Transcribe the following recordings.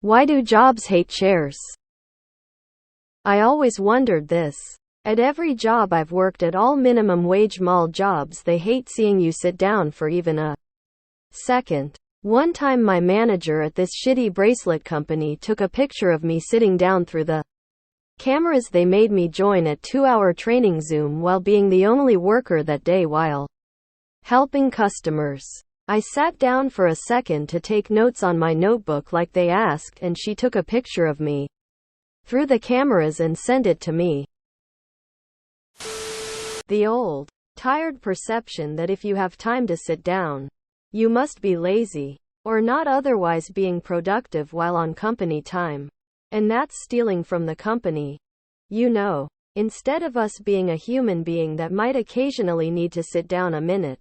Why do jobs hate chairs? I always wondered this. At every job I've worked at, all minimum wage mall jobs, they hate seeing you sit down for even a second. One time my manager at this shitty bracelet company took a picture of me sitting down through the cameras they made me join at 2-hour training Zoom while being the only worker that day while helping customers. I sat down for a second to take notes on my notebook like they asked, and she took a picture of me through the cameras and sent it to me. The old, tired perception that if you have time to sit down, you must be lazy, or not otherwise being productive while on company time. And that's stealing from the company. You know, instead of us being a human being that might occasionally need to sit down a minute.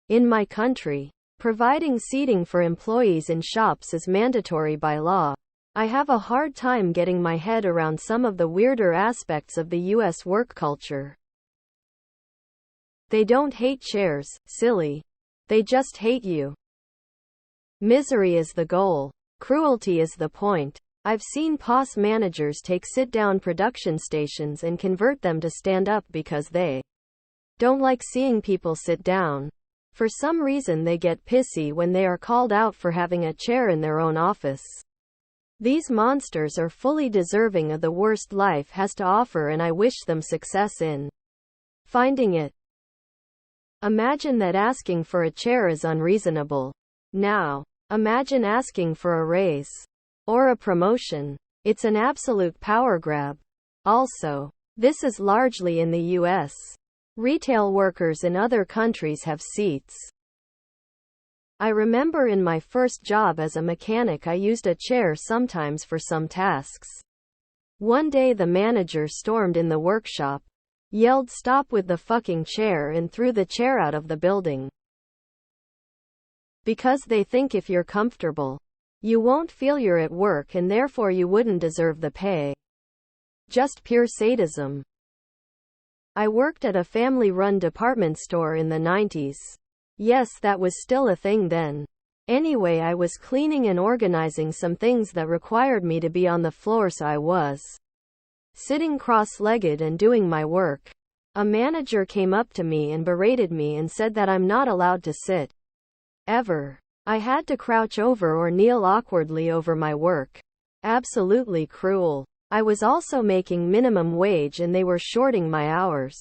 In my country, providing seating for employees in shops is mandatory by law. I have a hard time getting my head around some of the weirder aspects of the US work culture. They don't hate chairs, silly. They just hate you. Misery is the goal. Cruelty is the point. I've seen POS managers take sit-down production stations and convert them to stand-up because they don't like seeing people sit down. For some reason they get pissy when they are called out for having a chair in their own office. These monsters are fully deserving of the worst life has to offer, and I wish them success in finding it. Imagine that asking for a chair is unreasonable. Now, imagine asking for a raise or a promotion. It's an absolute power grab. Also, this is largely in the US. Retail workers in other countries have seats. I remember in my first job as a mechanic I used a chair sometimes for some tasks. One day the manager stormed in the workshop, yelled "Stop with the fucking chair," and threw the chair out of the building. Because they think if you're comfortable, you won't feel you're at work and therefore you wouldn't deserve the pay. Just pure sadism. I worked at a family-run department store in the 90s. Yes, that was still a thing then. Anyway, I was cleaning and organizing some things that required me to be on the floor, so I was sitting cross-legged and doing my work. A manager came up to me and berated me and said that I'm not allowed to sit ever. I had to crouch over or kneel awkwardly over my work. Absolutely cruel. I was also making minimum wage and they were shorting my hours.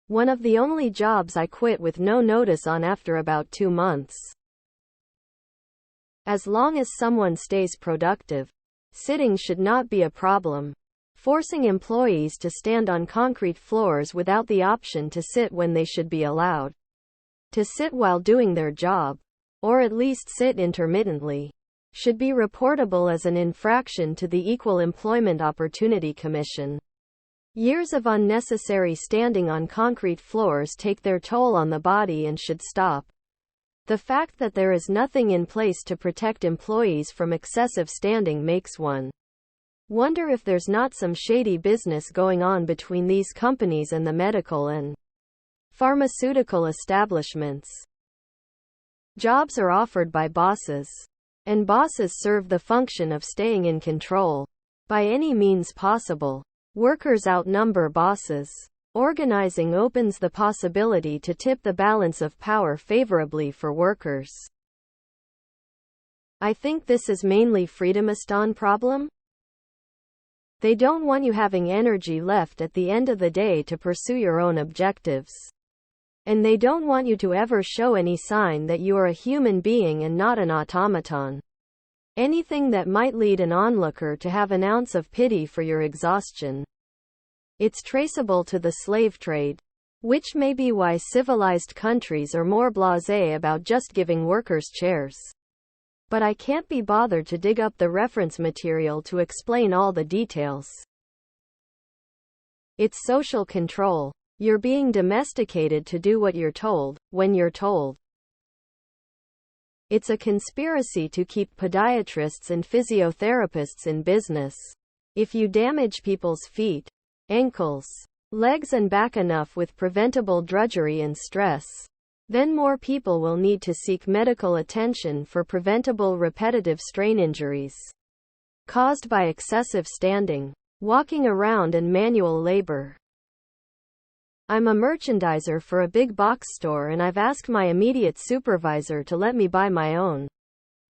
One of the only jobs I quit with no notice on after about 2 months. As long as someone stays productive, sitting should not be a problem. Forcing employees to stand on concrete floors without the option to sit when they should be allowed to sit while doing their job, or at least sit intermittently, should be reportable as an infraction to the Equal Employment Opportunity Commission. Years of unnecessary standing on concrete floors take their toll on the body and should stop. The fact that there is nothing in place to protect employees from excessive standing makes one wonder if there's not some shady business going on between these companies and the medical and pharmaceutical establishments. Jobs are offered by bosses, and bosses serve the function of staying in control by any means possible. Workers outnumber bosses. Organizing opens the possibility to tip the balance of power favorably for workers. I think this is mainly freedomistan problem. They don't want you having energy left at the end of the day to pursue your own objectives. And they don't want you to ever show any sign that you are a human being and not an automaton. Anything that might lead an onlooker to have an ounce of pity for your exhaustion. It's traceable to the slave trade, which may be why civilized countries are more blasé about just giving workers chairs. But I can't be bothered to dig up the reference material to explain all the details. It's social control. You're being domesticated to do what you're told, when you're told. It's a conspiracy to keep podiatrists and physiotherapists in business. If you damage people's feet, ankles, legs and back enough with preventable drudgery and stress, Then more people will need to seek medical attention for preventable repetitive strain injuries caused by excessive standing, walking around and manual labor. I'm a merchandiser for a big box store and I've asked my immediate supervisor to let me buy my own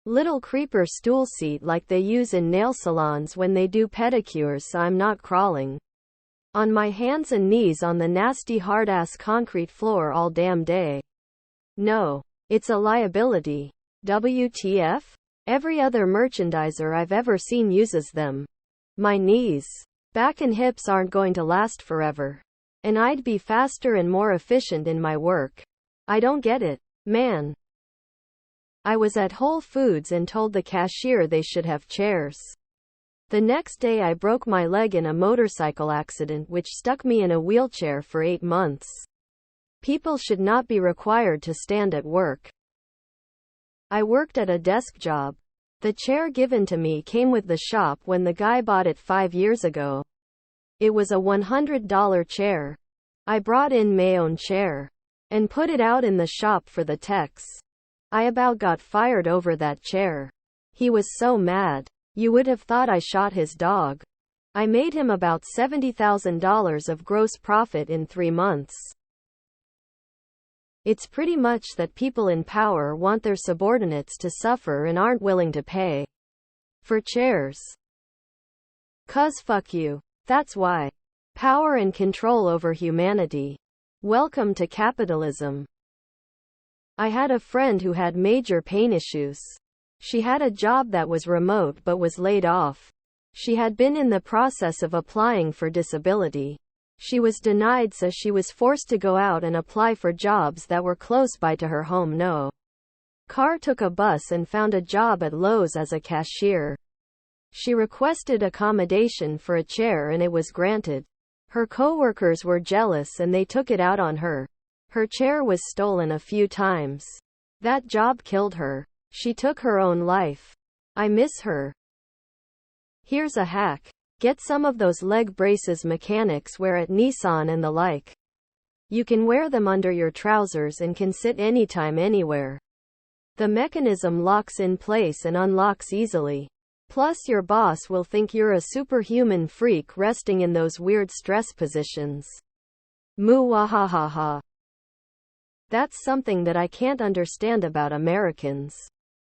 little creeper stool seat like they use in nail salons when they do pedicures, so I'm not crawling on my hands and knees on the nasty hard-ass concrete floor all damn day. No. It's a liability. WTF? Every other merchandiser I've ever seen uses them. My knees, back and hips aren't going to last forever. And I'd be faster and more efficient in my work. I don't get it, man. I was at Whole Foods and told the cashier they should have chairs. The next day I broke my leg in a motorcycle accident which stuck me in a wheelchair for 8 months. People should not be required to stand at work. I worked at a desk job. The chair given to me came with the shop when the guy bought it 5 years ago. It was a $100 chair. I brought in my own chair and put it out in the shop for the techs. I about got fired over that chair. He was so mad. You would have thought I shot his dog. I made him about $70,000 of gross profit in 3 months. It's pretty much that people in power want their subordinates to suffer and aren't willing to pay for chairs. 'Cause fuck you. That's why. Power and control over humanity. Welcome to capitalism. I had a friend who had major pain issues. She had a job that was remote but was laid off. She had been in the process of applying for disability. She was denied, so she was forced to go out and apply for jobs that were close by to her home. No car, took a bus and found a job at Lowe's as a cashier. She requested accommodation for a chair and it was granted. Her coworkers were jealous and they took it out on her. Her chair was stolen a few times. That job killed her. She took her own life. I miss her. Here's a hack. Get some of those leg braces mechanics wear at Nissan and the like. You can wear them under your trousers and can sit anytime, anywhere. The mechanism locks in place and unlocks easily. Plus your boss will think you're a superhuman freak resting in those weird stress positions. Muwahahaha. That's something that I can't understand about Americans.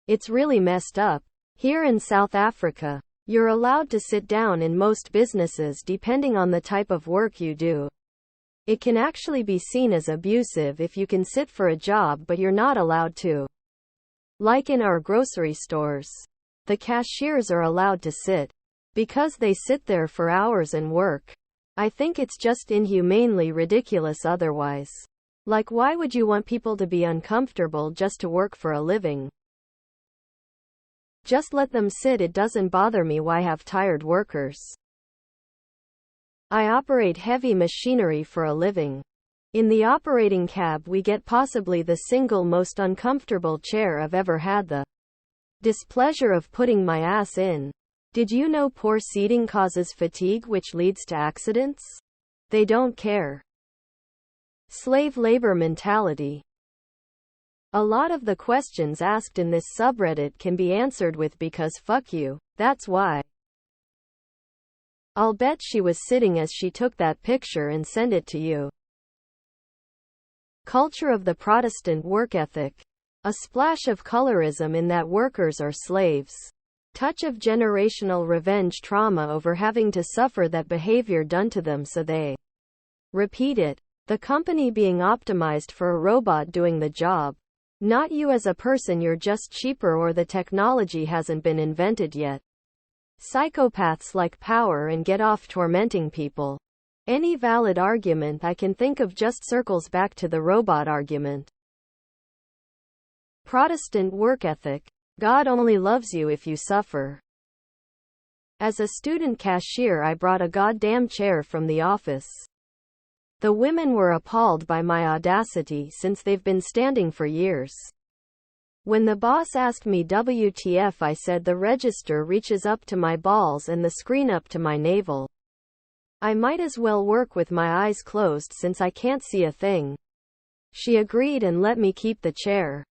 It's really messed up. Here in South Africa, you're allowed to sit down in most businesses depending on the type of work you do. It can actually be seen as abusive if you can sit for a job but you're not allowed to. Like in our grocery stores. The cashiers are allowed to sit. Because they sit there for hours and work. I think it's just inhumanely ridiculous otherwise. Like, why would you want people to be uncomfortable just to work for a living? Just let them sit. It doesn't bother me why have tired workers. I operate heavy machinery for a living. In the operating cab we get possibly the single most uncomfortable chair I've ever had the displeasure of putting my ass in. Did you know poor seating causes fatigue which leads to accidents? They don't care. Slave labor mentality. A lot of the questions asked in this subreddit can be answered with "because fuck you, that's why." I'll bet she was sitting as she took that picture and sent it to you. Culture of the Protestant work ethic. A splash of colorism in that workers are slaves. Touch of generational revenge trauma over having to suffer that behavior done to them so they repeat it. The company being optimized for a robot doing the job. Not you as a person, you're just cheaper or the technology hasn't been invented yet. Psychopaths like power and get off tormenting people. Any valid argument I can think of just circles back to the robot argument. Protestant work ethic. God only loves you if you suffer. As a student cashier I brought a goddamn chair from the office. The women were appalled by my audacity since they've been standing for years. When the boss asked me WTF, I said the register reaches up to my balls and the screen up to my navel. I might as well work with my eyes closed since I can't see a thing. She agreed and let me keep the chair.